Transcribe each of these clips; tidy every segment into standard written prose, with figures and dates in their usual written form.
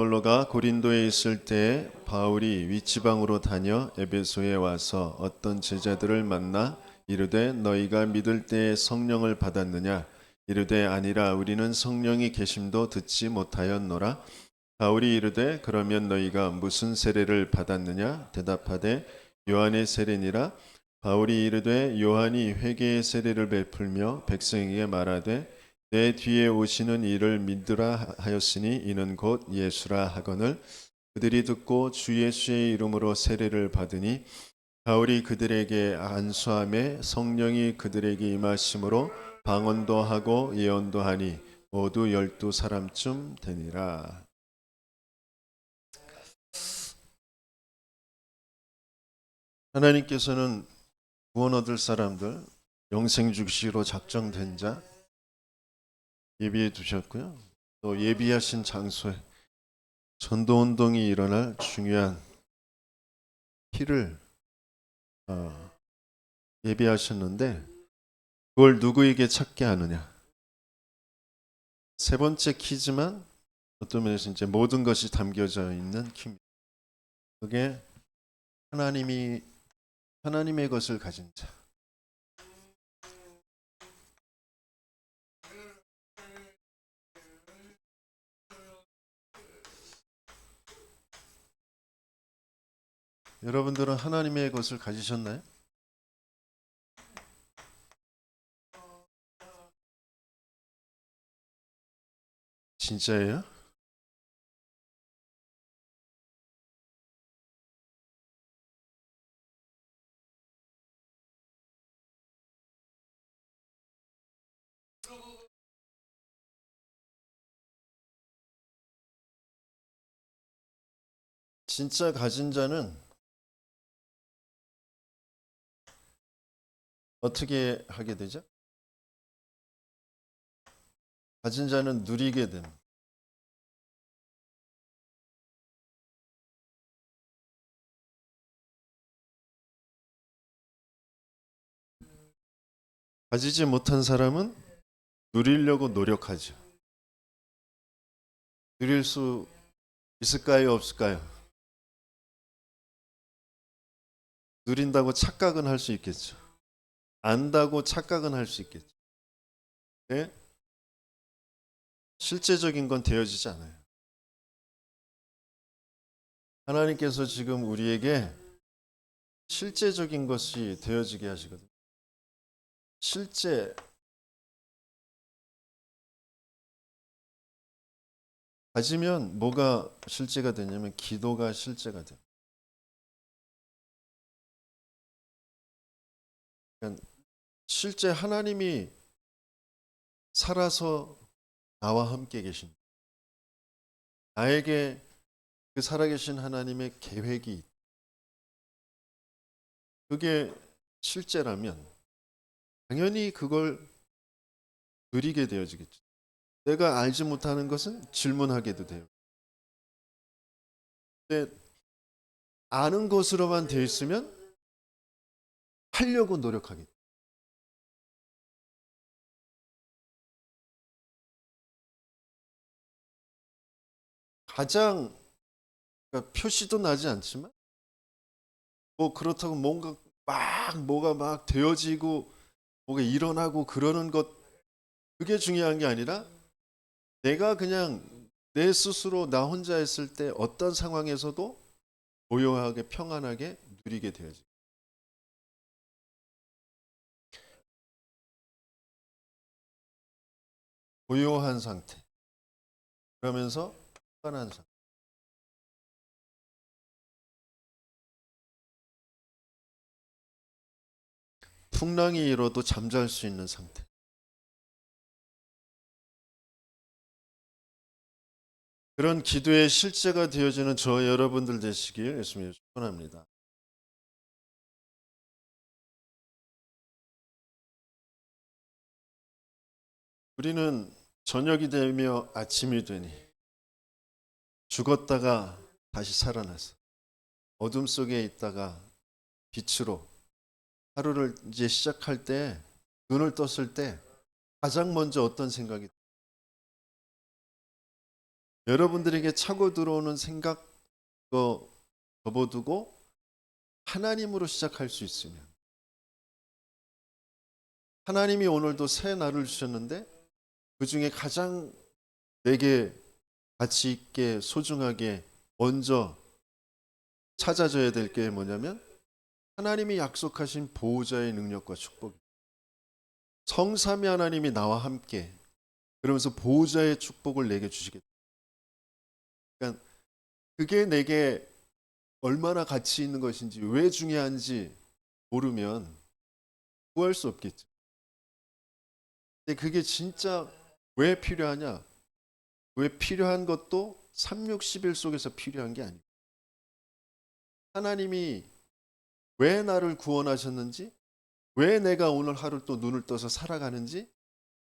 벌로가 고린도에 있을 때 바울이 윗지방으로 다녀 에베소에 와서 어떤 제자들을 만나 이르되 너희가 믿을 때에 성령을 받았느냐 이르되 아니라 우리는 성령이 계심도 듣지 못하였노라. 바울이 이르되 그러면 너희가 무슨 세례를 받았느냐 대답하되 요한의 세례니라. 바울이 이르되 요한이 회개의 세례를 베풀며 백성에게 말하되 내 뒤에 오시는 이를 믿으라 하였으니 이는 곧 예수라 하거늘 그들이 듣고 주 예수의 이름으로 세례를 받으니 바울이 그들에게 안수함에 성령이 그들에게 임하심으로 방언도 하고 예언도 하니 모두 12사람쯤 되니라. 하나님께서는 구원 얻을 사람들 영생 주시기로 작정된 자 예비해 두셨고요. 또 예비하신 장소에 전도운동이 일어날 중요한 키를 예비하셨는데 그걸 누구에게 찾게 하느냐. 세 번째 키지만 어떤 면에서 이제 모든 것이 담겨져 있는 키입니다. 그게 하나님의 것을 가진 자. 여러분들은 하나님의 것을 가지셨나요? 진짜예요? 진짜 가진 자는 어떻게 하게 되죠? 가진 자는 누리게 됩니다. 가지지 못한 사람은 누리려고 노력하죠. 누릴 수 있을까요? 없을까요? 누린다고 착각은 할 수 있겠죠. 안다고 착각은 할 수 있겠죠. 네? 실제적인 건 되어지지 않아요. 하나님께서 지금 우리에게 실제적인 것이 되어지게 하시거든요. 실제 가지면 뭐가 실제가 되냐면 기도가 실제가 돼요. 그러니까 실제 하나님이 살아서 나와 함께 계신 나에게 그 살아계신 하나님의 계획이 있다. 그게 실제라면 당연히 그걸 누리게 되어지겠죠. 내가 알지 못하는 것은 질문하게도 돼요. 근데 아는 것으로만 되어 있으면 하려고 노력하겠죠. 가장 그러니까 표시도 나지 않지만 뭐 그렇다고 뭔가 뭐가 막 되어지고 뭐가 일어나고 그러는 것 그게 중요한 게 아니라 내가 그냥 내 스스로 나 혼자 있을 때 어떤 상황에서도 고요하게 평안하게 누리게 되어지. 고요한 상태. 그러면서 평안한 상태. 풍랑이 일어도 잠잘 수 있는 상태. 그런 기도의 실제가 되어지는 저 여러분들 되시길 예수님 축원합니다. 우리는 저녁이 되며 아침이 되니 죽었다가 다시 살아나서 어둠 속에 있다가 빛으로 하루를 이제 시작할 때 눈을 떴을 때 가장 먼저 어떤 생각이 여러분들에게 차고 들어오는 생각 접어두고 하나님으로 시작할 수 있으면, 하나님이 오늘도 새 날을 주셨는데 그 중에 가장 내게 가치 있게 소중하게 먼저 찾아져야 될 게 뭐냐면 하나님이 약속하신 보호자의 능력과 축복. 성삼위 하나님이 나와 함께 그러면서 보호자의 축복을 내게 주시겠다. 그러니까 그게 내게 얼마나 가치 있는 것인지, 왜 중요한지 모르면 구할 수 없겠죠. 근데 그게 진짜 왜 필요하냐? 왜 필요한 것도 3, 6, 10일 속에서 필요한 게 아니에요. 하나님이 왜 나를 구원하셨는지, 왜 내가 오늘 하루 또 눈을 떠서 살아가는지,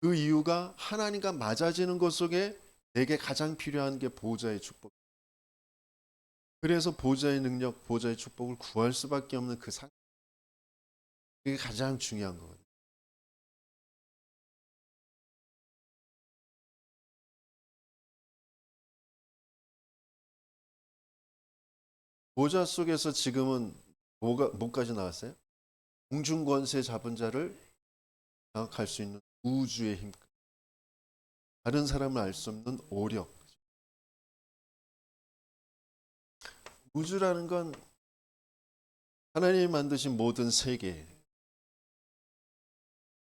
그 이유가 하나님과 맞아지는 것 속에 내게 가장 필요한 게 보호자의 축복. 그래서 보호자의 능력, 보호자의 축복을 구할 수밖에 없는 그 상, 그게 가장 중요한 거거든요. 보호자 속에서 지금은 뭐까지 나왔어요? 공중권세 잡은 자를 장악할 수 있는 우주의 힘, 다른 사람을 알 수 없는 오력. 우주라는 건 하나님이 만드신 모든 세계,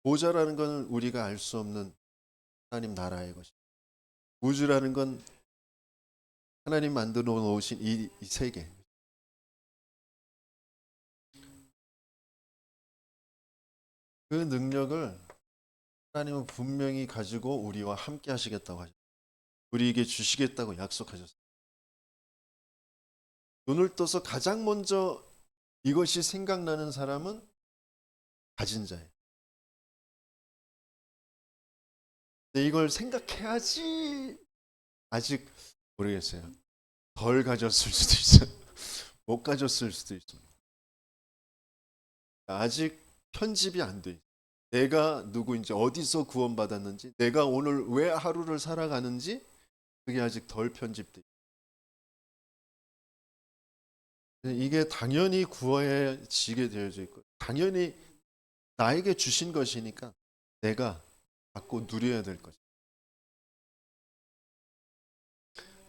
보호자라는 건 우리가 알 수 없는 하나님 나라의 것입니다. 우주라는 건 하나님 만들어 놓으신 이 세계. 그 능력을 하나님은 분명히 가지고 우리와 함께 하시겠다고 하셨어요. 우리에게 주시겠다고 약속하셨어요. 눈을 떠서 가장 먼저 이것이 생각나는 사람은 가진 자예요. 근데 이걸 생각해야지. 아직 모르겠어요. 덜 가졌을 수도 있어요. 못 가졌을 수도 있어요. 아직 편집이 안 돼. 내가 누구인지, 어디서 구원받았는지, 내가 오늘 왜 하루를 살아가는지 그게 아직 덜 편집돼. 이게 당연히 구해지게 되어져 있고, 당연히 나에게 주신 것이니까 내가 갖고 누려야 될 것.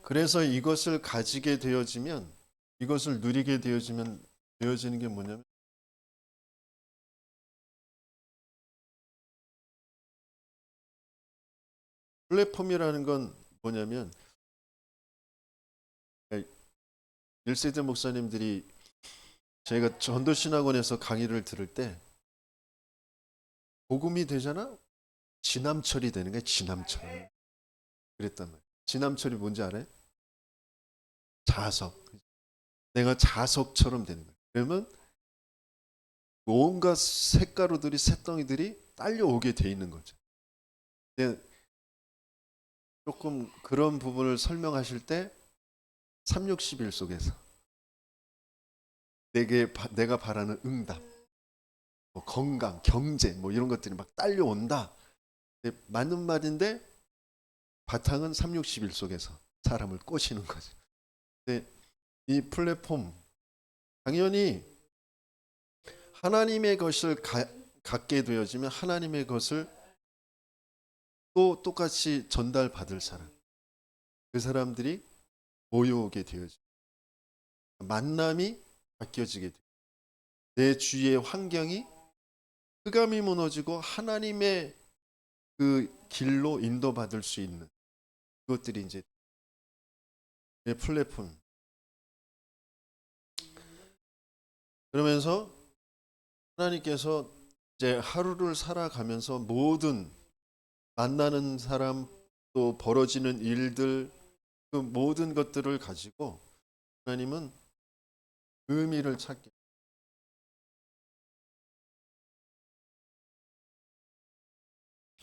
그래서 이것을 가지게 되어지면, 이것을 누리게 되어지는 게 뭐냐면 플랫폼이라는 건 뭐냐면, 1세대 목사님들이 저희가 전도신학원에서 강의를 들을 때 복음이 되잖아? 지남철이 되는 거야. 지남철. 그랬단 말이야. 지남철이 뭔지 알아요? 자석. 내가 자석처럼 되는 거야. 그러면 온갖 색가루들이, 새덩이들이 딸려오게 돼 있는 거죠. 근데 조금 그런 부분을 설명하실 때 3, 60일 속에서 내가 바라는 응답, 뭐 건강, 경제 뭐 이런 것들이 막 딸려온다. 맞는 말인데 바탕은 3, 60일 속에서 사람을 꼬시는 거죠. 근데 이 플랫폼 당연히 하나님의 것을 갖게 되어지면 하나님의 것을 또 똑같이 전달받을 사람, 그 사람들이 모여오게 되어져. 만남이 바뀌어지게 돼. 내 주위의 환경이 흑암이 무너지고 하나님의 그 길로 인도받을 수 있는 그것들이 이제 내 플랫폼. 그러면서 하나님께서 이제 하루를 살아가면서 모든 만나는 사람, 또 벌어지는 일들, 그 모든 것들을 가지고 하나님은 의미를 찾게.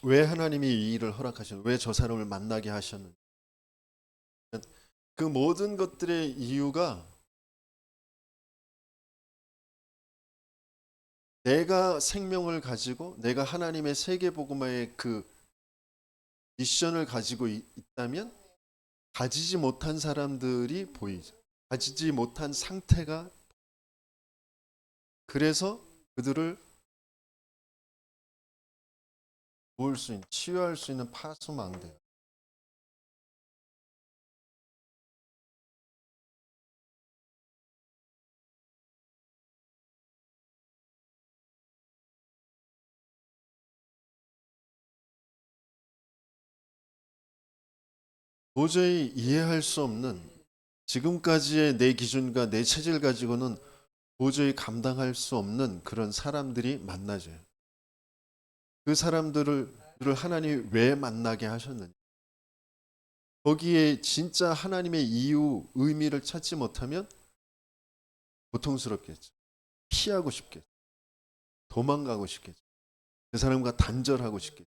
왜 하나님이 이 일을 허락하셨는지, 왜 저 사람을 만나게 하셨는지, 그 모든 것들의 이유가 내가 생명을 가지고 내가 하나님의 세계복음화의 그 미션을 가지고 있다면 가지지 못한 사람들이 보이죠. 가지지 못한 상태가, 그래서 그들을 도울 수 있는, 치유할 수 있는 파수망대. 도저히 이해할 수 없는, 지금까지의 내 기준과 내 체질 가지고는 도저히 감당할 수 없는 그런 사람들이 만나져요. 그 사람들을 하나님이 왜 만나게 하셨는지, 거기에 진짜 하나님의 이유, 의미를 찾지 못하면 고통스럽겠죠. 피하고 싶겠죠. 도망가고 싶겠죠. 그 사람과 단절하고 싶겠죠.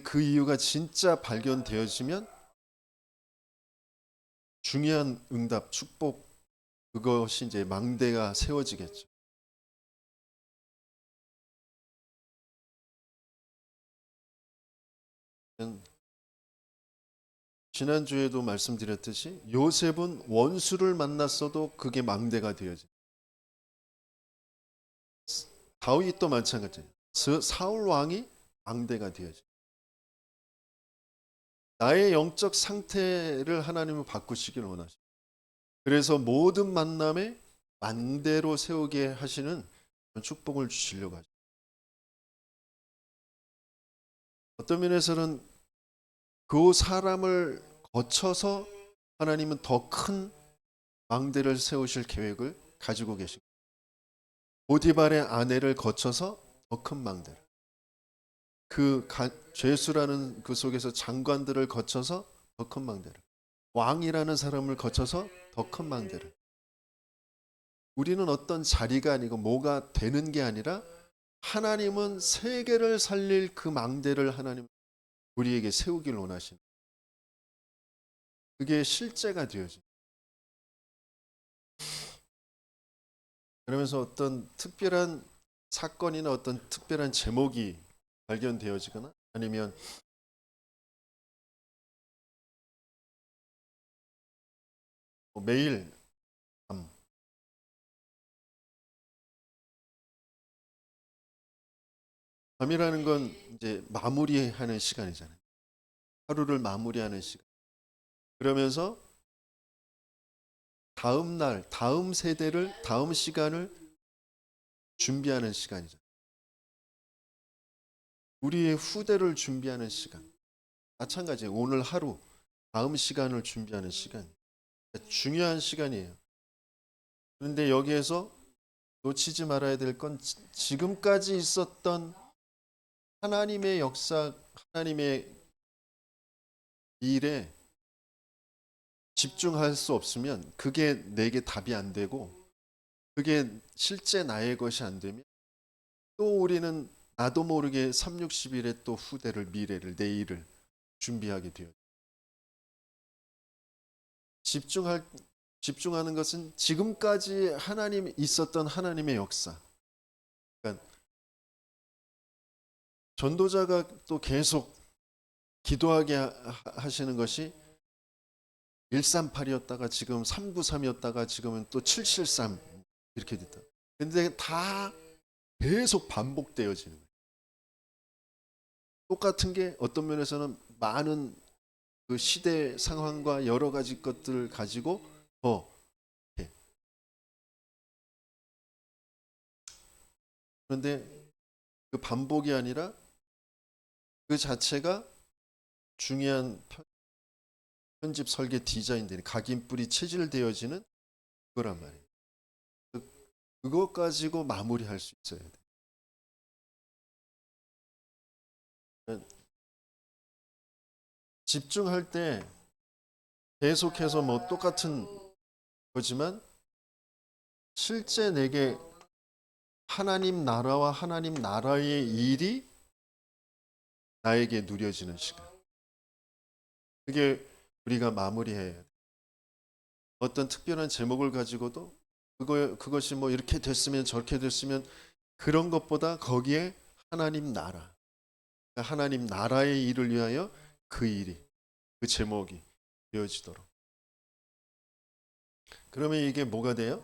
그 이유가 진짜 발견되어지면 중요한 응답, 축복, 그것이 이제 망대가 세워지겠죠. 지난주에도 말씀드렸듯이 요셉은 원수를 만났어도 그게 망대가 되어져. 다윗도 마찬가지예요. 사울 왕이 망대가 되어져. 나의 영적 상태를 하나님은 바꾸시기를 원하십니다. 그래서 모든 만남에 망대로 세우게 하시는 축복을 주시려고 하죠. 어떤 면에서는 그 사람을 거쳐서 하나님은 더 큰 망대를 세우실 계획을 가지고 계십니다. 보디발의 아내를 거쳐서 더 큰 망대를, 그 죄수라는 그 속에서 장관들을 거쳐서 더 큰 망대를, 왕이라는 사람을 거쳐서 더 큰 망대를. 우리는 어떤 자리가 아니고 뭐가 되는 게 아니라 하나님은 세계를 살릴 그 망대를 하나님 우리에게 세우길 원하십니다. 그게 실제가 되어집니다. 그러면서 어떤 특별한 사건이나 어떤 특별한 제목이 발견되어지거나 아니면 매일 밤이라는 건 이제 마무리하는 시간이잖아요. 하루를 마무리하는 시간. 그러면서 다음 날, 다음 세대를, 다음 시간을 준비하는 시간이죠. 우리의 후대를 준비하는 시간. 마찬가지예요. 오늘 하루, 다음 시간을 준비하는 시간. 중요한 시간이에요. 그런데 여기에서 놓치지 말아야 될 건 지금까지 있었던 하나님의 역사, 하나님의 일에 집중할 수 없으면 그게 내게 답이 안 되고 그게 실제 나의 것이 안 되면 또 우리는 나도 모르게 360일의 또 후대를, 미래를, 내일을 준비하게 돼요. 집중하는 것은 지금까지 하나님 있었던 하나님의 역사. 그러니까 전도자가 또 계속 기도하게 하시는 것이 138이었다가 지금 393이었다가 지금은 또 773 이렇게 됐다. 근데 다 계속 반복되어지는 거예요. 똑같은 게 어떤 면에서는 많은 그 시대 상황과 여러 가지 것들을 가지고 더 해. 그런데 그 반복이 아니라 그 자체가 중요한 편집 설계 디자인들이 각인뿔이 체질되어지는 그거란 말이에요. 그것 가지고 마무리할 수 있어야 돼. 집중할 때 계속해서 뭐 똑같은 거지만 실제 내게 하나님 나라와 하나님 나라의 일이 나에게 누려지는 시간. 그게 우리가 마무리해야 돼. 어떤 특별한 제목을 가지고도 그것이 뭐 이렇게 됐으면 저렇게 됐으면 그런 것보다 거기에 하나님 나라, 하나님 나라의 일을 위하여 그 일이 그 제목이 이어지도록. 그러면 이게 뭐가 돼요?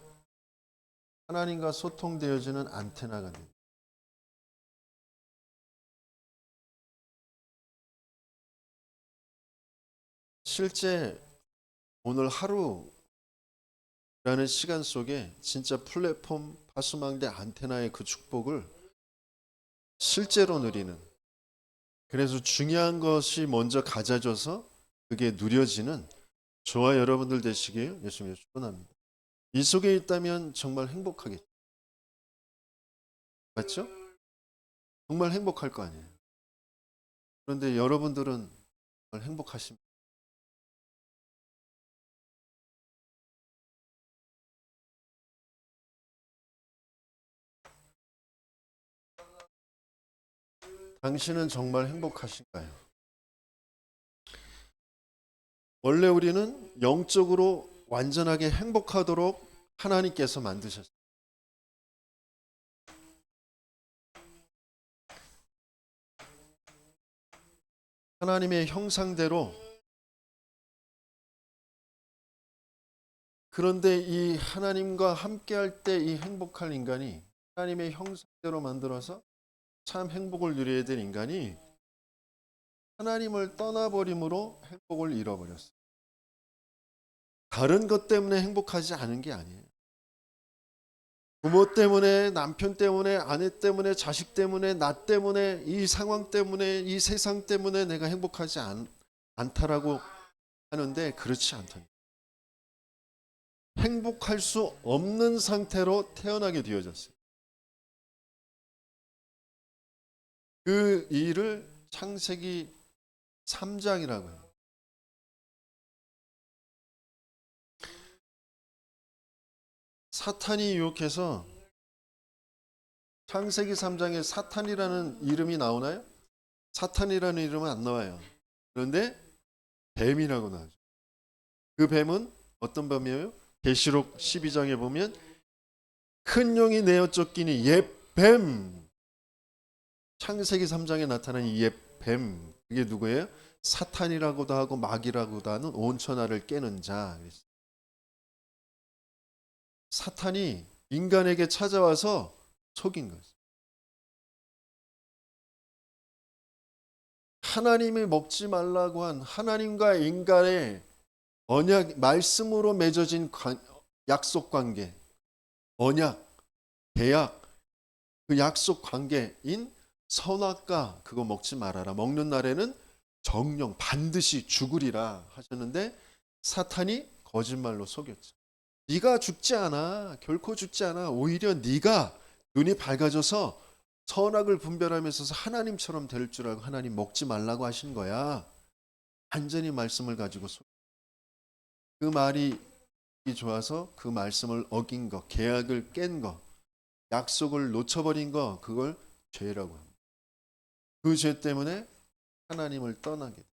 하나님과 소통되어지는 안테나가 돼요. 실제 오늘 하루라는 시간 속에 진짜 플랫폼 파수망대 안테나의 그 축복을 실제로 누리는, 그래서 중요한 것이 먼저 가져져서 그게 누려지는 저와 여러분들 되시길 예수님으로 축원합니다. 이 속에 있다면 정말 행복하겠죠. 맞죠? 정말 행복할 거 아니에요. 그런데 여러분들은 정말 행복하십니까? 당신은 정말 행복하신가요? 원래 우리는 영적으로 완전하게 행복하도록 하나님께서 만드셨어요. 하나님의 형상대로. 그런데 이 하나님과 함께할 때 이 행복할 인간이 하나님의 형상대로 만들어서 참 행복을 누려야 될 인간이 하나님을 떠나버림으로 행복을 잃어버렸어요. 다른 것 때문에 행복하지 않은 게 아니에요. 부모 때문에, 남편 때문에, 아내 때문에, 자식 때문에, 나 때문에, 이 상황 때문에, 이 세상 때문에 내가 행복하지 않다라고 하는데 그렇지 않다. 행복할 수 없는 상태로 태어나게 되어졌어요. 그 일을 창세기 3장이라고 해요. 사탄이 유혹해서 창세기 3장에 사탄이라는 이름이 나오나요? 사탄이라는 이름은 안 나와요. 그런데 뱀이라고 나오죠. 그 뱀은 어떤 뱀이에요? 계시록 12장에 보면 큰 용이 내어 쫓기니 옛 뱀. 창세기 3장에 나타난 이 옛 뱀. 그게 누구예요? 사탄이라고도 하고 마귀라고도 하는 온천하를 깨는 자. 사탄이 인간에게 찾아와서 속인 거죠. 하나님이 먹지 말라고 한 하나님과 인간의 언약, 말씀으로 맺어진 약속 관계, 언약, 계약, 그 약속 관계인 선악과 그거 먹지 말아라. 먹는 날에는 정령 반드시 죽으리라 하셨는데 사탄이 거짓말로 속였죠. 네가 죽지 않아. 결코 죽지 않아. 오히려 네가 눈이 밝아져서 선악을 분별하면서 하나님처럼 될 줄 알고 하나님 먹지 말라고 하신 거야. 완전히 말씀을 가지고 그 말이 좋아서 그 말씀을 어긴 거, 계약을 깬 거, 약속을 놓쳐버린 거, 그걸 죄라고 합니다. 그 죄 때문에 하나님을 떠나게 돼.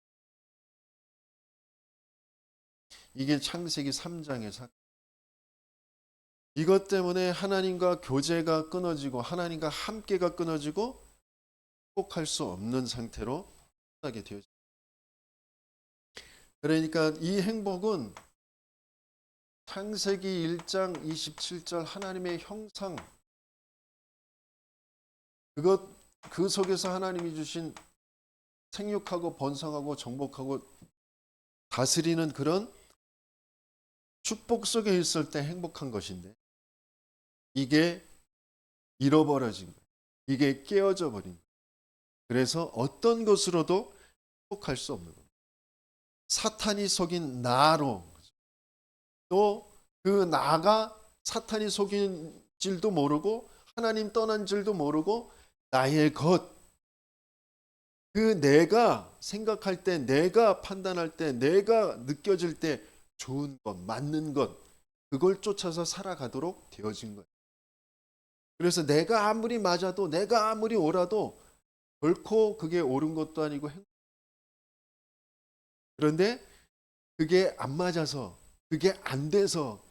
이게 창세기 3장의 사건. 이것 때문에 하나님과 교제가 끊어지고 하나님과 함께가 끊어지고 행복할 수 없는 상태로 떠나게 되어집니다. 그러니까 이 행복은 창세기 1장 27절 하나님의 형상, 그 속에서 하나님이 주신 생육하고 번성하고 정복하고 다스리는 그런 축복 속에 있을 때 행복한 것인데 이게 잃어버려진 거예요. 이게 깨어져 버린 거예요. 그래서 어떤 것으로도 행복할 수 없는 거예요. 사탄이 속인 나로, 또 그 나가 사탄이 속인 줄도 모르고 하나님 떠난 줄도 모르고 나의 것, 그 내가 생각할 때, 내가 판단할 때, 내가 느껴질 때 좋은 것, 맞는 것, 그걸 쫓아서 살아가도록 되어진 거예요. 그래서 내가 아무리 맞아도, 내가 아무리 옳아도 결코 그게 옳은 것도 아니고 그런데 그게 안 맞아서, 그게 안 돼서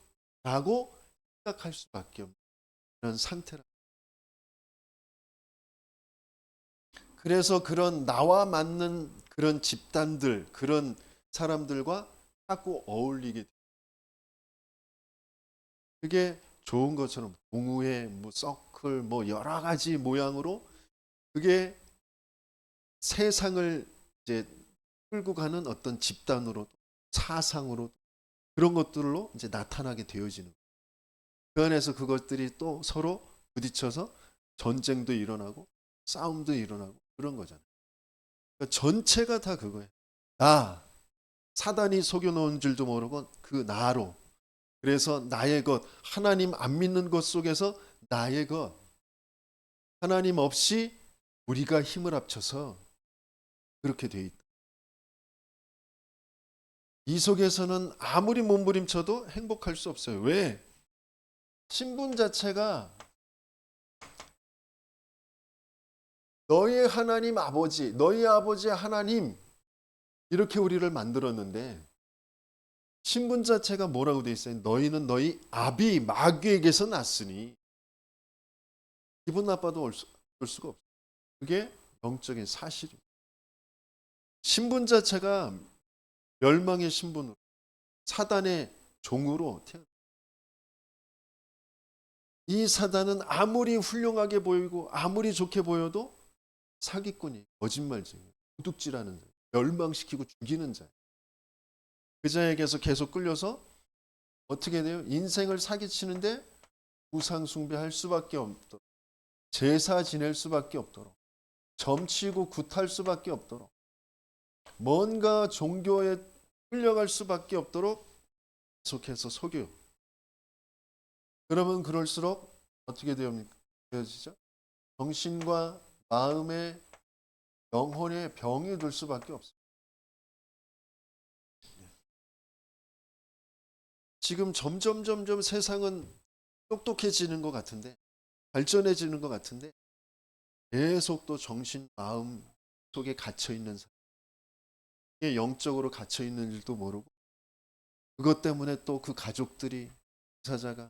라고 생각할 수밖에 없는 그런 상태라. 그래서 그런 나와 맞는 그런 집단들, 그런 사람들과 자꾸 어울리게 돼요. 그게 좋은 것처럼 동우회, 뭐 서클, 뭐 여러 가지 모양으로 그게 세상을 이제 끌고 가는 어떤 집단으로 사상으로 그런 것들로 이제 나타나게 되어지는 거예요. 그 안에서 그것들이 또 서로 부딪혀서 전쟁도 일어나고 싸움도 일어나고 그런 거잖아요. 그러니까 전체가 다 그거예요. 나 사단이 속여놓은 줄도 모르고 그 나로 그래서 나의 것 하나님 안 믿는 것 속에서 나의 것 하나님 없이 우리가 힘을 합쳐서 그렇게 돼 있다. 이 속에서는 아무리 몸부림쳐도 행복할 수 없어요. 왜? 신분 자체가 너의 하나님 아버지, 너희 아버지 하나님 이렇게 우리를 만들었는데 신분 자체가 뭐라고 돼 있어요? 너희는 너희 아비 마귀에게서 났으니 기분 나빠도 올 수가 없어요. 그게 영적인 사실이에요. 신분 자체가 멸망의 신분으로 사단의 종으로 태어났어요. 이 사단은 아무리 훌륭하게 보이고 아무리 좋게 보여도 사기꾼이 거짓말쟁이 도둑질하는 자 멸망시키고 죽이는 자 그 자에게서 계속 끌려서 어떻게 돼요? 인생을 사기치는데 우상 숭배할 수밖에 없도록 제사 지낼 수밖에 없도록 점치고 굿할 수밖에 없도록 뭔가 종교에 끌려갈 수밖에 없도록 계속해서 속여. 그러면 그럴수록 어떻게 되어지죠? 정신과 마음의 영혼의 병이 들 수밖에 없어요. 지금 점점 세상은 똑똑해지는 것 같은데 발전해지는 것 같은데 계속 또 정신 마음 속에 갇혀 있는 사람, 영적으로 갇혀 있는 일도 모르고 그것 때문에 또 그 가족들이 사자가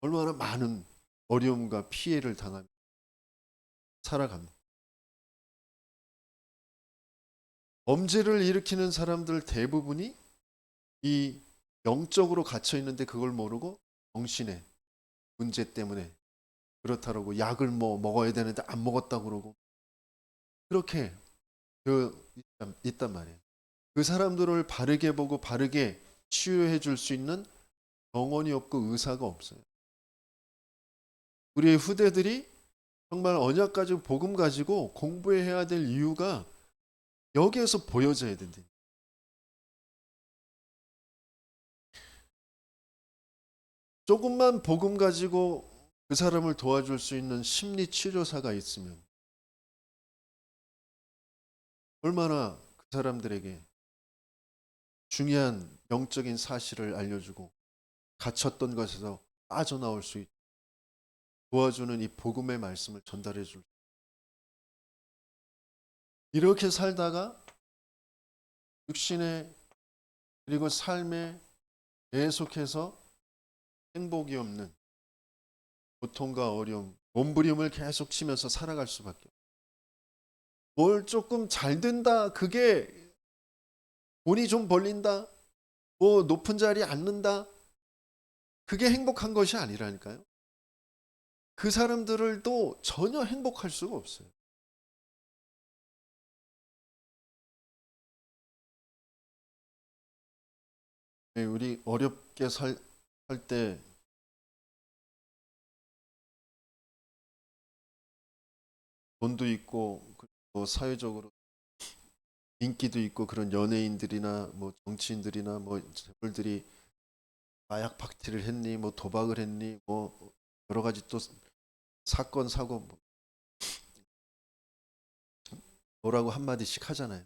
얼마나 많은 어려움과 피해를 당하며 살아갑니다. 범죄를 일으키는 사람들 대부분이 이 영적으로 갇혀 있는데 그걸 모르고 정신의 문제 때문에 그렇다라고 약을 뭐 먹어야 되는데 안 먹었다고 그러고 그렇게 있단 말이에요. 그 사람들을 바르게 보고 바르게 치유해 줄 수 있는 병원이 없고 의사가 없어요. 우리의 후대들이 정말 언약 가지고 복음 가지고 공부해야 될 이유가 여기에서 보여져야 된다. 조금만 복음 가지고 그 사람을 도와줄 수 있는 심리 치료사가 있으면 얼마나 그 사람들에게 중요한 영적인 사실을 알려주고 갇혔던 것에서 빠져나올 수 있도록 도와주는 이 복음의 말씀을 전달해 줄. 이렇게 살다가 육신의 그리고 삶에 계속해서 행복이 없는 고통과 어려움, 몸부림을 계속 치면서 살아갈 수밖에. 뭘 조금 잘 된다, 그게 돈이 좀 벌린다, 뭐 높은 자리에 앉는다, 그게 행복한 것이 아니라니까요. 그 사람들도 전혀 행복할 수가 없어요. 우리 어렵게 살 때 돈도 있고 또 사회적으로 인기도 있고 그런 연예인들이나 뭐 정치인들이나 뭐 재벌들이 마약 파티를 했니 뭐 도박을 했니 뭐 여러 가지 또 사건 사고 뭐라고 한마디씩 하잖아요.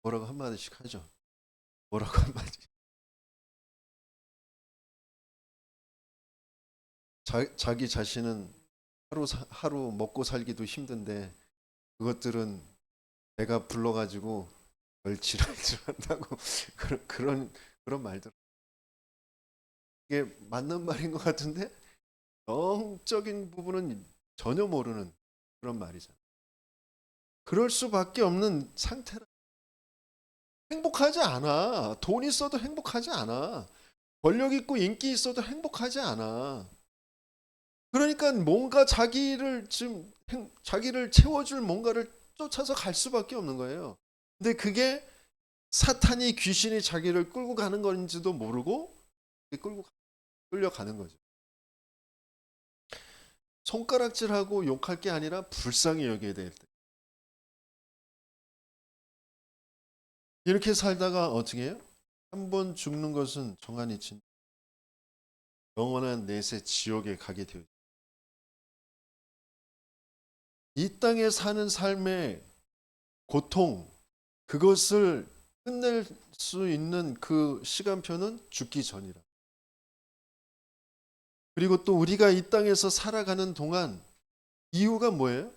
뭐라고 한마디씩 하죠. 뭐라고 한마디. 자기 자신은 하루 먹고 살기도 힘든데 그것들은 내가 불러가지고 멸치를 한다고 그런 말들. 이게 맞는 말인 것 같은데 영적인 부분은 전혀 모르는 그런 말이잖아요. 그럴 수밖에 없는 상태라. 행복하지 않아. 돈 있어도 행복하지 않아. 권력 있고 인기 있어도 행복하지 않아. 그러니까 뭔가 자기를 채워줄 뭔가를 쫓아서 갈 수밖에 없는 거예요. 근데 그게 사탄이 귀신이 자기를 끌고 가는 건지도 모르고 끌려가는 거죠. 손가락질하고 욕할 게 아니라 불쌍히 여겨야 될 때. 이렇게 살다가 어떻게 해요? 한 번 죽는 것은 정한이 친 영원한 내세 지옥에 가게 되어 있어요. 이 땅에 사는 삶의 고통, 그것을 끝낼 수 있는 그 시간표는 죽기 전이라. 그리고 또 우리가 이 땅에서 살아가는 동안 이유가 뭐예요?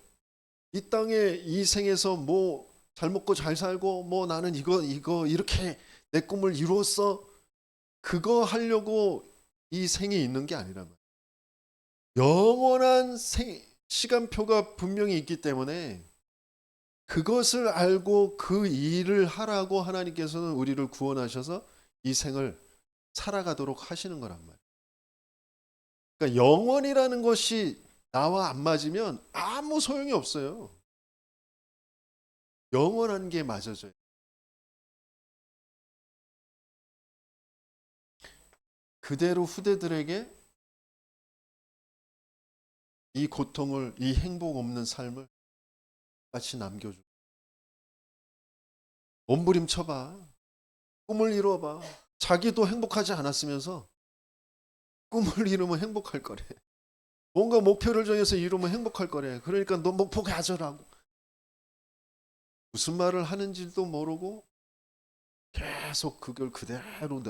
이 땅에 이 생에서 뭐 잘 먹고 잘 살고 뭐 나는 이거 이렇게 내 꿈을 이루었어. 그거 하려고 이 생이 있는 게 아니란 말이에요. 영원한 시간표가 분명히 있기 때문에 그것을 알고 그 일을 하라고 하나님께서는 우리를 구원하셔서 이 생을 살아가도록 하시는 거란 말이에요. 그러니까 영원이라는 것이 나와 안 맞으면 아무 소용이 없어요. 영원한 게 맞아져요. 그대로 후대들에게 이 고통을, 이 행복 없는 삶을 같이 남겨주고 몸부림쳐봐. 꿈을 이뤄봐. 자기도 행복하지 않았으면서 꿈을 이루면 행복할 거래. 뭔가 목표를 정해서 이루면 행복할 거래. 그러니까 너 목표 가져라고. 무슨 말을 하는지도 모르고 계속 그걸 그대로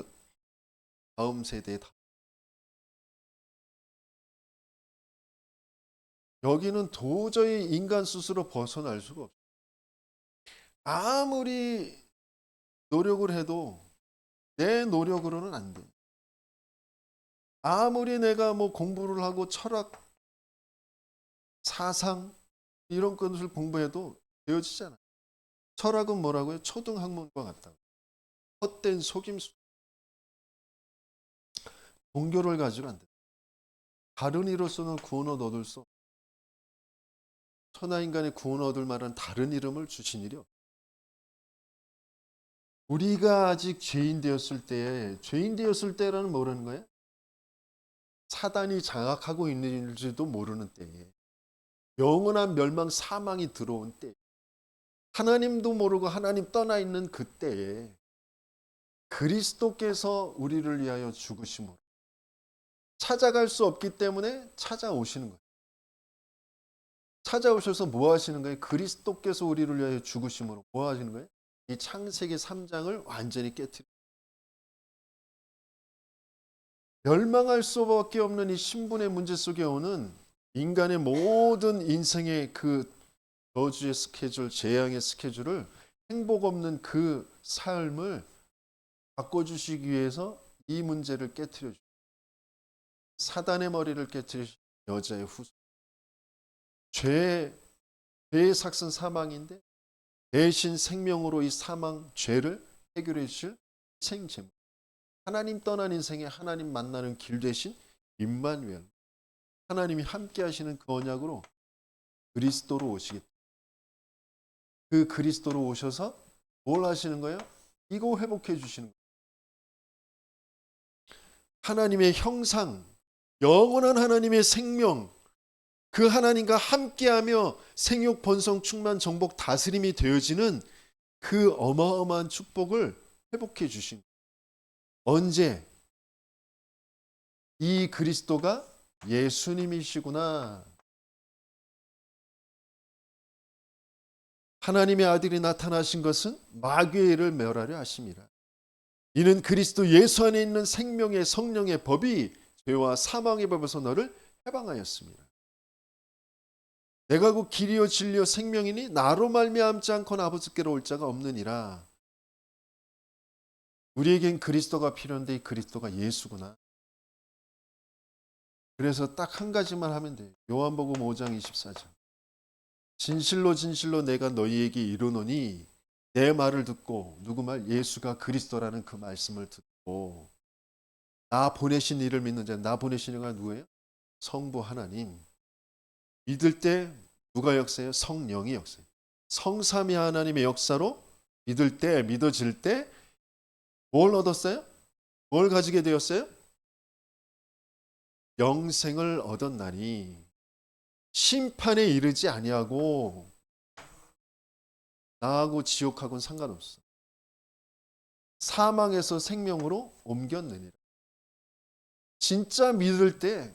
다음 세대에 다. 여기는 도저히 인간 스스로 벗어날 수가 없어요. 아무리 노력을 해도 내 노력으로는 안 돼. 아무리 내가 뭐 공부를 하고 철학, 사상 이런 것을 공부해도 되어지잖아. 철학은 뭐라고요? 초등학문과 같다. 헛된 속임수. 종교를 가지고 안 돼. 다른 이로서는 구원을 얻을 수 없어. 천하인간의 구원을 얻을 만한 다른 이름을 주신 일이 없어. 우리가 아직 죄인 되었을 때라는 뭐라는 거예요? 사단이 장악하고 있는지도 모르는 때에, 영원한 멸망 사망이 들어온 때, 하나님도 모르고 하나님 떠나 있는 그때에 그리스도께서 우리를 위하여 죽으심으로 찾아갈 수 없기 때문에 찾아오시는 거예요. 찾아오셔서 뭐 하시는 거예요? 그리스도께서 우리를 위하여 죽으심으로 뭐 하시는 거예요? 이 창세기 3장을 완전히 깨트려 멸망할 수밖에 없는 이 신분의 문제 속에 오는 인간의 모든 인생의 그 저주의 스케줄, 재앙의 스케줄을 행복 없는 그 삶을 바꿔주시기 위해서 이 문제를 깨트려 주십니다. 사단의 머리를 깨트리신 여자의 후손. 죄의 삭슨 사망인데 대신 생명으로 이 사망, 죄를 해결해 주실 희생제물. 하나님 떠난 인생에 하나님 만나는 길 대신 임마누엘. 하나님이 함께 하시는 그 언약으로 그리스도로 오시겠다. 그 그리스도로 오셔서 뭘 하시는 거예요? 이거 회복해 주시는 거예요. 하나님의 형상, 영원한 하나님의 생명, 그 하나님과 함께하며 생육, 번성, 충만, 정복, 다스림이 되어지는 그 어마어마한 축복을 회복해 주신 거예요. 언제? 이 그리스도가 예수님이시구나. 하나님의 아들이 나타나신 것은 마귀의 일을 멸하려 하심이라. 이는 그리스도 예수 안에 있는 생명의 성령의 법이 죄와 사망의 법에서 너를 해방하였습니다. 내가 곧 길이요 진리요 생명이니 나로 말미암지 않고는 아버지께로 올 자가 없느니라. 우리에겐 그리스도가 필요한데 이 그리스도가 예수구나. 그래서 딱 한 가지만 하면 돼요. 요한복음 5장 24절. 진실로 진실로 내가 너희에게 이르노니 내 말을 듣고 누구 말? 예수가 그리스도라는 그 말씀을 듣고 나 보내신 이를 믿는 자, 나 보내신 이가 누구예요? 성부 하나님. 믿을 때 누가 역사해요? 성령이 역사해요. 성삼위 하나님의 역사로 믿을 때, 믿어질 때 뭘 얻었어요? 뭘 가지게 되었어요? 영생을 얻었나니 심판에 이르지 아니하고 나하고 지옥하고는 상관없어. 사망에서 생명으로 옮겼느니라. 진짜 믿을 때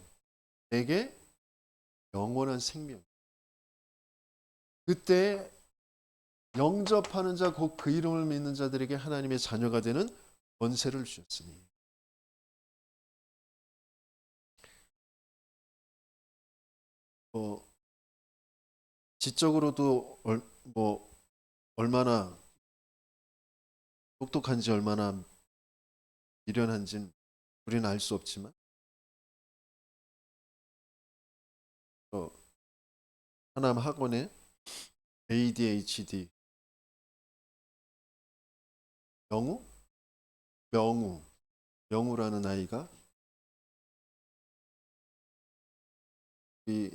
내게 영원한 생명. 그때 영접하는 자, 곧 그 이름을 믿는 자들에게 하나님의 자녀가 되는 권세를 주셨으니. 지적으로도 얼마나 똑똑한지 얼마나 미련한지는 우리는 알 수 없지만 하남 학원에 ADHD 명우라는 아이가 이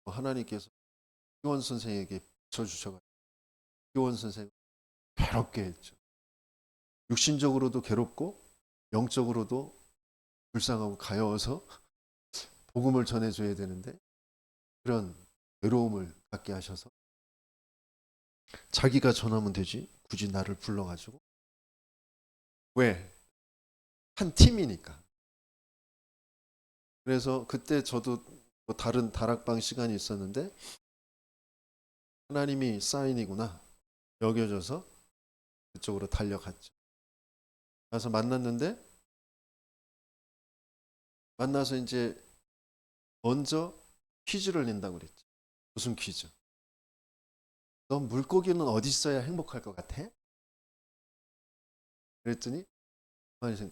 하나님께서 희원 선생에게 붙여주셔가지고 희원 선생 괴롭게 했죠. 육신적으로도 괴롭고 영적으로도 불쌍하고 가여워서 복음을 전해줘야 되는데 그런 외로움을 갖게 하셔서 자기가 전하면 되지 굳이 나를 불러가지고 왜? 한 팀이니까. 그래서 그때 저도 다른 다락방 시간이 있었는데 하나님이 사인이구나 여겨져서 그쪽으로 달려갔죠. 가서 만나서 이제 먼저 퀴즈를 낸다고 그랬죠. 무슨 퀴즈? 넌 물고기는 어디 있어야 행복할 것 같아? 그랬더니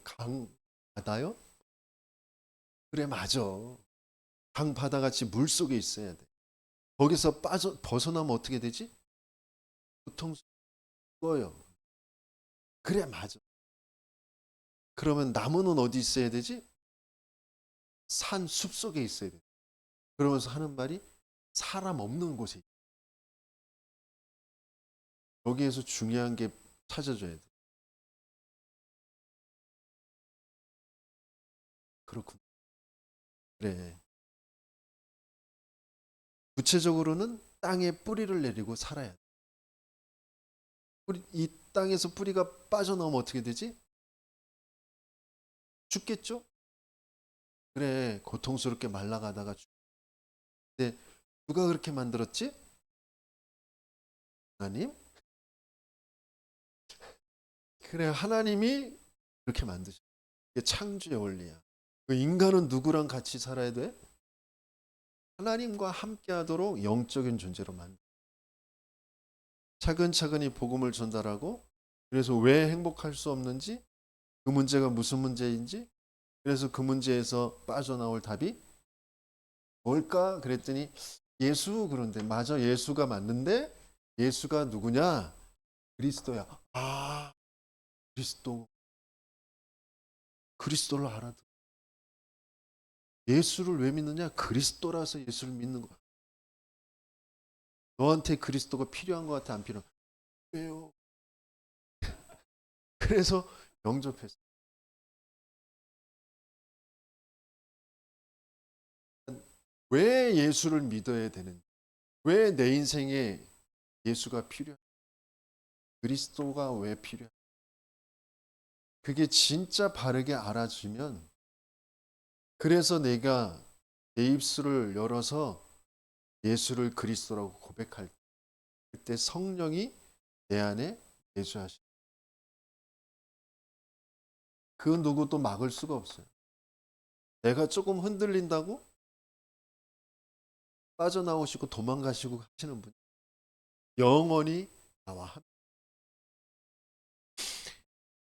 강 바다요? 그래 맞아. 강 바다같이 물 속에 있어야 돼. 거기서 벗어나면 어떻게 되지? 보통 죽어요. 그래 맞아. 그러면 나무는 어디 있어야 되지? 산 숲 속에 있어야 돼. 그러면서 하는 말이 사람 없는 곳에 있다. 여기에서 중요한 게 찾아줘야 돼. 그렇군. 그래. 구체적으로는 땅에 뿌리를 내리고 살아야 돼. 이 땅에서 뿌리가 빠져나오면 어떻게 되지? 죽겠죠? 그래, 고통스럽게 말라가다가 근데 누가 그렇게 만들었지? 하나님? 그래, 하나님이 그렇게 만드셨어. 이게 창조의 원리야. 그 인간은 누구랑 같이 살아야 돼? 하나님과 함께하도록 영적인 존재로 만들. 차근차근히 복음을 전달하고 그래서 왜 행복할 수 없는지 그 문제가 무슨 문제인지 그래서 그 문제에서 빠져나올 답이 뭘까? 그랬더니 예수 그런데 맞아 예수가 맞는데 예수가 누구냐? 그리스도야. 아 그리스도를 알아도 예수를 왜 믿느냐? 그리스도라서 예수를 믿는 거야. 너한테 그리스도가 필요한 것 같아 안 필요한? 왜요? 그래서 영접했어. 왜 예수를 믿어야 되는지, 왜 내 인생에 예수가 필요해? 그리스도가 왜 필요해? 그게 진짜 바르게 알아주면, 그래서 내가 내 입술을 열어서 예수를 그리스도라고 고백할 때, 그때 성령이 내 안에 내주하시. 그 누구도 막을 수가 없어요. 내가 조금 흔들린다고 빠져나오시고 도망가시고 하시는 분, 영원히 나와 함께.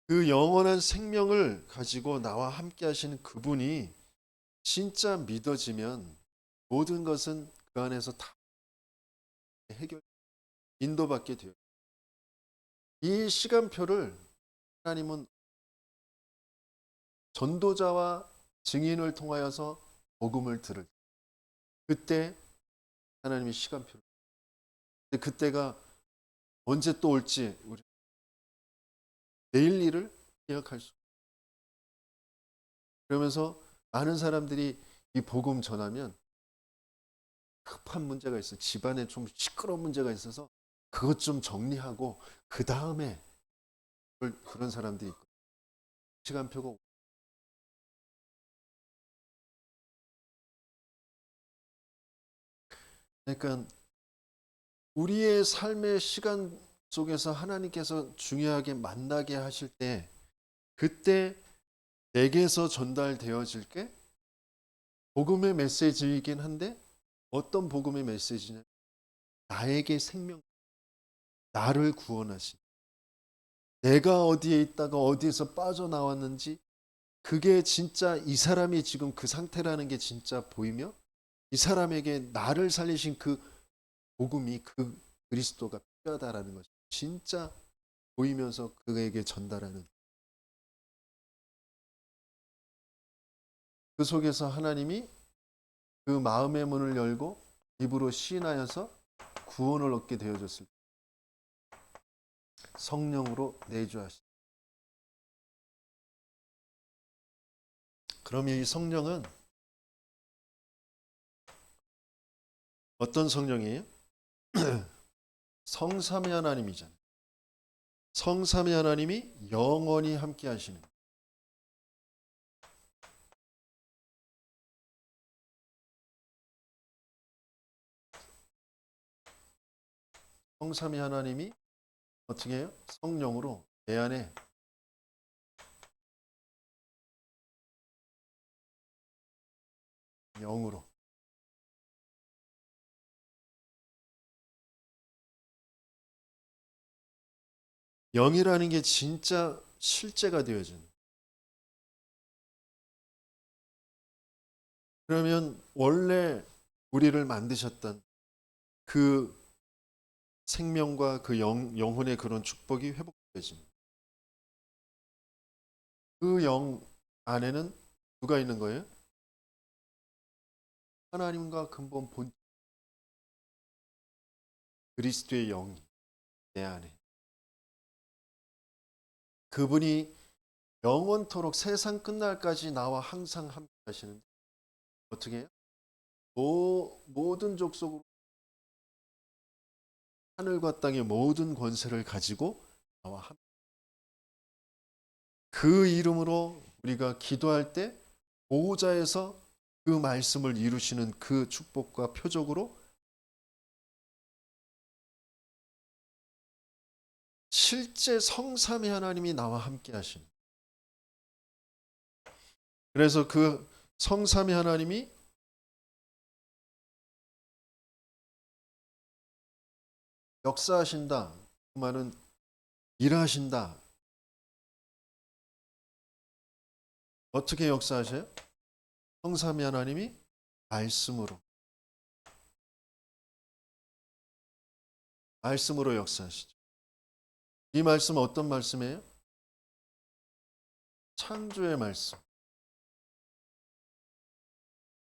그 영원한 생명을 가지고 나와 함께 하시는 그분이 진짜 믿어지면 모든 것은 그 안에서 다 해결 인도받게 돼요. 이 시간표를 하나님은 전도자와 증인을 통하여서 복음을 들을 때, 그때 하나님이 시간표를, 근데 그때가 언제 또 올지 우리 내일 일을 기억할 수. 그러면서 많은 사람들이 이 복음 전하면 급한 문제가 있어, 집안에 좀 시끄러운 문제가 있어서 그것 좀 정리하고 그 다음에 그런 사람들이 있고, 시간표가. 그러니까 우리의 삶의 시간 속에서 하나님께서 중요하게 만나게 하실 때, 그때 내게서 전달되어질 게 복음의 메시지이긴 한데, 어떤 복음의 메시지냐, 나에게 생명, 나를 구원하신, 내가 어디에 있다가 어디에서 빠져나왔는지, 그게 진짜 이 사람이 지금 그 상태라는 게 진짜 보이며, 이 사람에게 나를 살리신 그 복음이, 그 그리스도가 필요하다라는 것이 진짜 보이면서 그에게 전달하는, 그 속에서 하나님이 그 마음의 문을 열고 입으로 시인하여서 구원을 얻게 되어졌을 때 성령으로 내주하시. 그러면 이 성령은 어떤 성령이에요? 성삼위 하나님이잖아요. 성삼위 하나님이 영원히 함께 하시는, 성삼위 하나님이 어떻게 해요? 성령으로 내 안에 영으로, 영이라는 게 진짜 실제가 되어지는. 그러면 원래 우리를 만드셨던 그 생명과 그 영혼의 그런 축복이 회복되어집니다. 그 영 안에는 누가 있는 거예요? 하나님과 근본 본 그리스도의 영이 내 안에. 그분이 영원토록 세상 끝날까지 나와 항상 함께 하시는데, 어떻게 해요? 모든 족속으로 하늘과 땅의 모든 권세를 가지고 나와 함께. 그 이름으로 우리가 기도할 때 보호자에서 그 말씀을 이루시는 그 축복과 표적으로 실제 성삼위 하나님이 나와 함께 하시는. 그래서 그 성삼위 하나님이 역사하신다, 그 말은 일하신다. 어떻게 역사하셔요? 성삼위 하나님이 말씀으로 역사하시죠. 이 말씀은 어떤 말씀이에요? 창조의 말씀.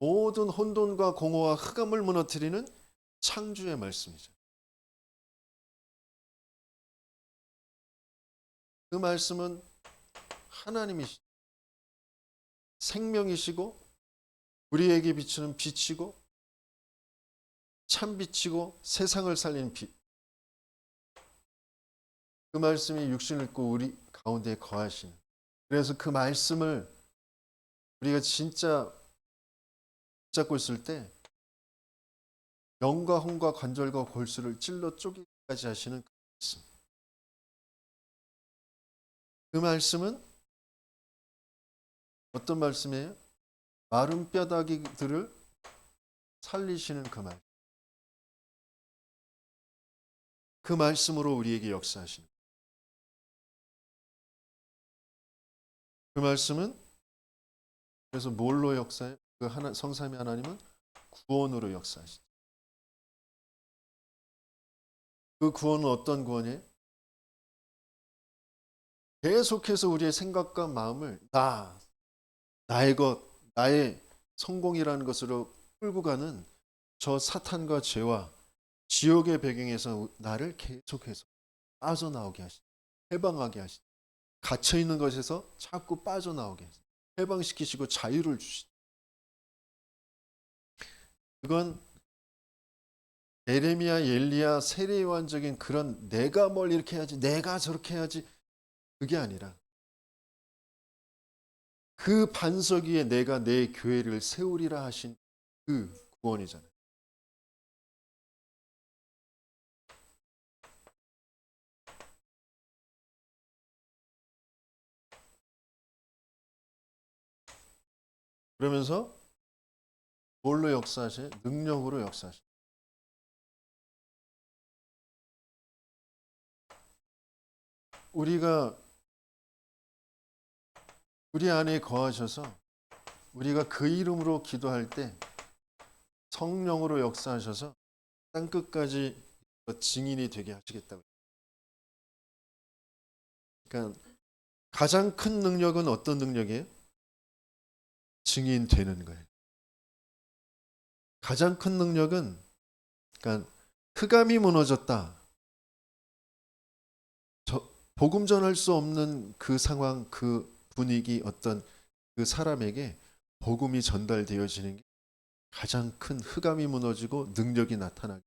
모든 혼돈과 공허와 흑암을 무너뜨리는 창조의 말씀이죠. 그 말씀은 하나님이시, 생명이시고 우리에게 비추는 빛이고 참빛이고 세상을 살리는 빛. 그 말씀이 육신을 입고 우리 가운데 거하시는. 그래서 그 말씀을 우리가 진짜 붙잡고 있을 때 영과 혼과 관절과 골수를 찔러 쪼개기까지 하시는 그 말씀. 그 말씀은 어떤 말씀이에요? 마른 뼈다귀들을 살리시는 그 말. 그 말씀으로 우리에게 역사하시는. 그 말씀은 그래서 뭘로 역사해? 그 하나 성삼위 하나님은 구원으로 역사하시죠. 그 구원은 어떤 구원이에요? 계속해서 우리의 생각과 마음을 나의 것, 나의 성공이라는 것으로 끌고 가는 저 사탄과 죄와 지옥의 배경에서 나를 계속해서 빠져나오게 하시다. 해방하게 하시다. 갇혀있는 것에서 자꾸 빠져나오게 하시다. 해방시키시고 자유를 주시다. 그건 에레미야, 엘리야, 세례요한적인 그런 내가 뭘 이렇게 해야지, 내가 저렇게 해야지, 그게 아니라 그 반석 위에 내가 내 교회를 세우리라 하신 그 구원이잖아요. 그러면서 뭘로 역사하세요? 능력으로 역사하세요. 우리가 우리 안에 거하셔서 우리가 그 이름으로 기도할 때 성령으로 역사하셔서 땅끝까지 증인이 되게 하시겠다고. 그러니까 가장 큰 능력은 어떤 능력이에요? 증인 되는 거예요. 가장 큰 능력은 그러니까 흑암이 무너졌다. 복음 전할 수 없는 그 상황, 그 분위기, 어떤 그 사람에게 복음이 전달되어지는 게 가장 큰 흑암이 무너지고 능력이 나타나게.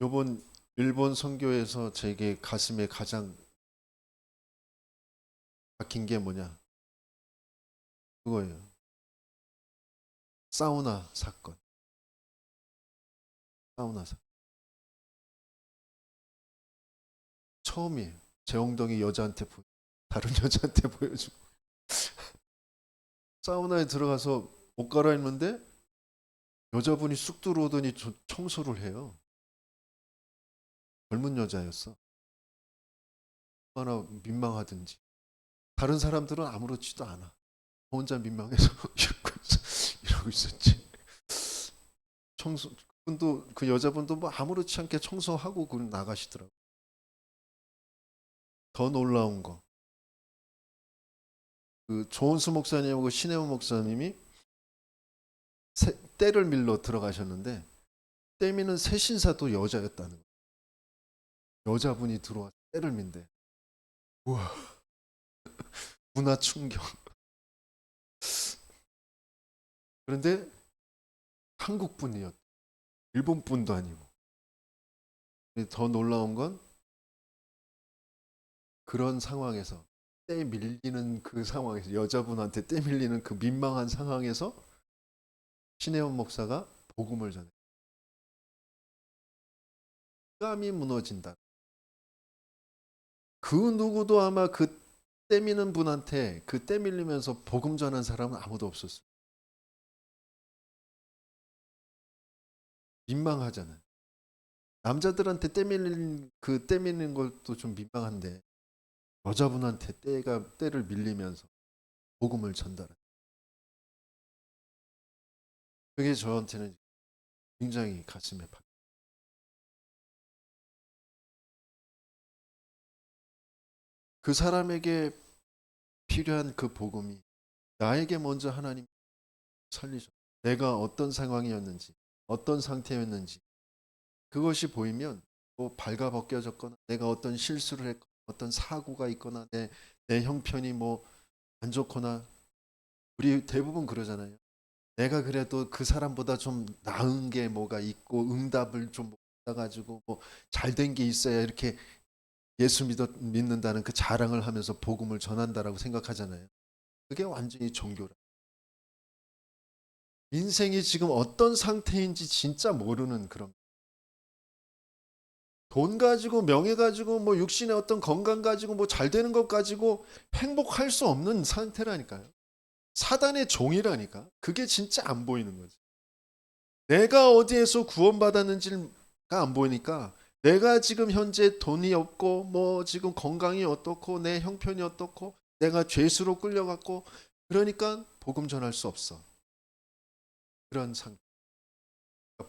이번 일본 선교에서 제게 가슴에 가장 박힌 게 뭐냐? 그거예요. 사우나 사건. 사우나 사건. 처음이에요. 제 엉덩이 여자한테 다른 여자한테 보여주고 사우나에 들어가서 옷 갈아입는데 여자분이 쑥 들어오더니 청소를 해요. 젊은 여자였어. 얼마나 민망하든지. 다른 사람들은 아무렇지도 않아. 혼자 민망해서 이러고 있었지. 그분도 그 여자분도 뭐 아무렇지 않게 청소하고 그 나가시더라고. 더 놀라운 거. 그 조은수 목사님하고 신혜원 목사님이 때를 밀러 들어가셨는데 때 미는 새신사도 여자였다는 거예요. 여자분이 들어와서 때를 민대. 우와. 문화 충격. 그런데 한국 분이었. 일본 분도 아니고. 더 놀라운 건 그런 상황에서 때 밀리는 그 상황에서 여자분한테 때 밀리는 그 민망한 상황에서 신혜원 목사가 복음을 전해. 흑암이 무너진다. 그 누구도 아마 그 때 미는 분한테 그 때 밀리면서 복음 전한 사람은 아무도 없었어요. 민망하잖아요. 남자들한테 때 밀리는 그 때 밀리는 것도 좀 민망한데 여자분한테 때를 밀리면서 복음을 전달해. 그게 저한테는 굉장히 가슴에 박. 그 사람에게 필요한 그 복음이 나에게 먼저 하나님 살리셔. 내가 어떤 상황이었는지, 어떤 상태였는지 그것이 보이면 뭐 발가벗겨졌거나 내가 어떤 실수를 했거나 어떤 사고가 있거나 내 형편이 뭐 안 좋거나 우리 대부분 그러잖아요. 내가 그래도 그 사람보다 좀 나은 게 뭐가 있고 응답을 좀 받아가지고 뭐 잘된 게 있어야 이렇게 예수 믿는다는 그 자랑을 하면서 복음을 전한다라고 생각하잖아요. 그게 완전히 종교라. 인생이 지금 어떤 상태인지 진짜 모르는 그런. 돈 가지고 명예 가지고 뭐 육신의 어떤 건강 가지고 뭐 잘 되는 것 가지고 행복할 수 없는 상태라니까요. 사단의 종이라니까. 그게 진짜 안 보이는 거지. 내가 어디에서 구원받았는지가 안 보이니까 내가 지금 현재 돈이 없고 뭐 지금 건강이 어떻고 내 형편이 어떻고 내가 죄수로 끌려갔고 그러니까 복음 전할 수 없어. 그런 상태.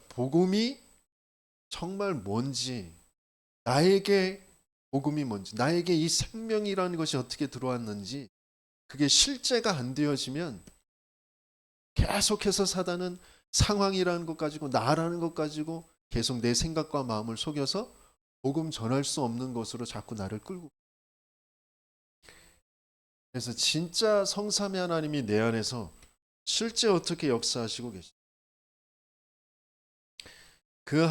복음이 정말 뭔지, 나에게 복음이 뭔지, 나에게 이 생명이라는 것이 어떻게 들어왔는지 그게 실제가 안 되어지면 계속해서 사단은 상황이라는 것 가지고, 나라는 것 가지고 계속 내 생각과 마음을 속여서 복음 전할 수 없는 것으로 자꾸 나를 끌고. 그래서 진짜 성삼위 하나님이 내 안에서 실제 어떻게 역사하시고 계십니까? 그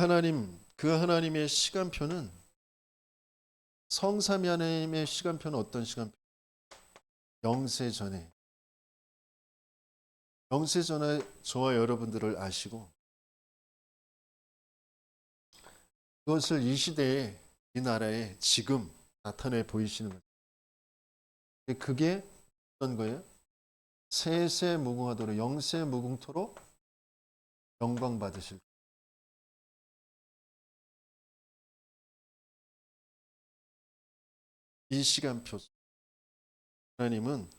하나님의 시간표는, 성삼위 하나님의 시간표는 어떤 시간표? 영세 전에 저와 여러분들을 아시고 그것을 이 시대에, 이 나라에 지금 나타내 보이시는 거예요. 그게 어떤 거예요? 세세무궁하도록, 영세무궁토록 영광 받으실. 이 시간표, 하나님은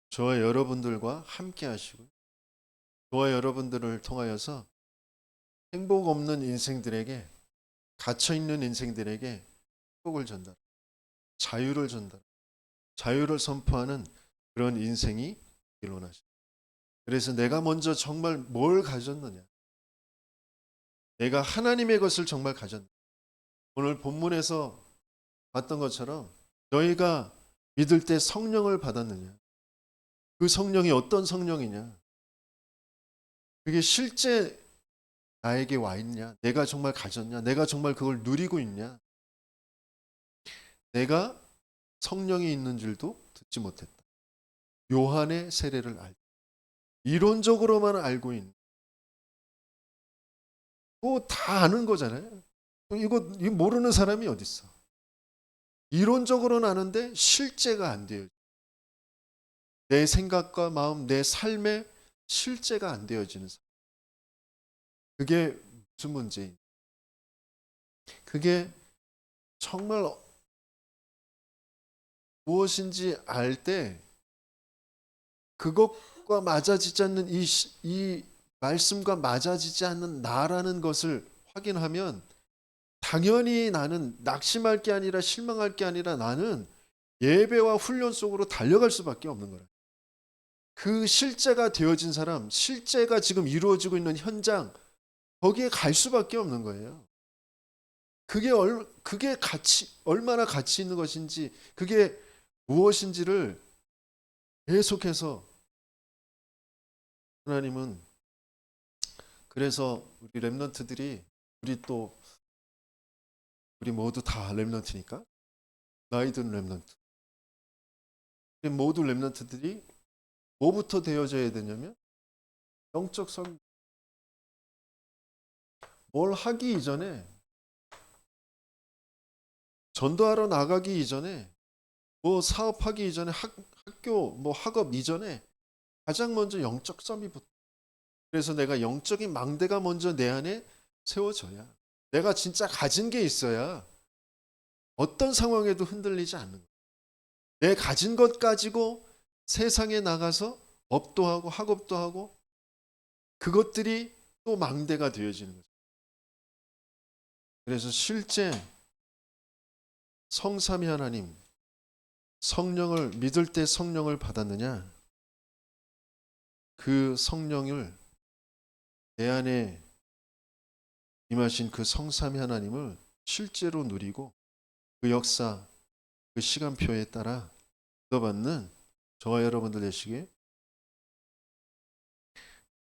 저와 여러분들과 함께 하시고 저와 여러분들을 통하여서 행복 없는 인생들에게, 갇혀있는 인생들에게 행복을 전달, 자유를 전달, 자유를 선포하는 그런 인생이 되길 원하십니다. 그래서 내가 먼저 정말 뭘 가졌느냐, 내가 하나님의 것을 정말 가졌느냐. 오늘 본문에서 봤던 것처럼 너희가 믿을 때 성령을 받았느냐, 그 성령이 어떤 성령이냐, 그게 실제 나에게 와 있냐, 내가 정말 가졌냐, 내가 정말 그걸 누리고 있냐. 내가 성령이 있는 줄도 듣지 못했다. 요한의 세례를 이론적으로만 알고 있는, 뭐 다 아는 거잖아요. 이거 모르는 사람이 어디 있어? 이론적으로는 아는데 실제가 안 돼요. 내 생각과 마음, 내 삶에 실제가 안 되어지는 사람. 그게 무슨 문제인지, 그게 정말 무엇인지 알 때 그것과 맞아지지 않는 이 말씀과 맞아지지 않는 나라는 것을 확인하면 당연히 나는 낙심할 게 아니라, 실망할 게 아니라 나는 예배와 훈련 속으로 달려갈 수밖에 없는 거예요. 그 실제가 되어진 사람, 실제가 지금 이루어지고 있는 현장, 거기에 갈 수밖에 없는 거예요. 그게 얼마나 가치 있는 것인지, 그게 무엇인지를 계속해서 하나님은, 그래서 우리 렘넌트들이, 우리 모두 다 렘넌트니까, 나이든 렘넌트, 우리 모두 렘넌트들이 뭐부터 되어져야 되냐면 영적 성, 뭘 하기 이전에, 전도하러 나가기 이전에, 뭐 사업하기 이전에, 학교 뭐 학업 이전에 가장 먼저 영적 썸이부터. 그래서 내가 영적인 망대가 먼저 내 안에 세워져야, 내가 진짜 가진 게 있어야 어떤 상황에도 흔들리지 않는 거예요. 내 가진 것 가지고 세상에 나가서 업도 하고 학업도 하고, 그것들이 또 망대가 되어지는 거죠. 그래서 실제 성삼위 하나님, 성령을 믿을 때 성령을 받았느냐, 그 성령을, 내 안에 임하신 그 성삼위 하나님을 실제로 누리고 그 역사, 그 시간표에 따라 얻어받는 저와 여러분들 되시기에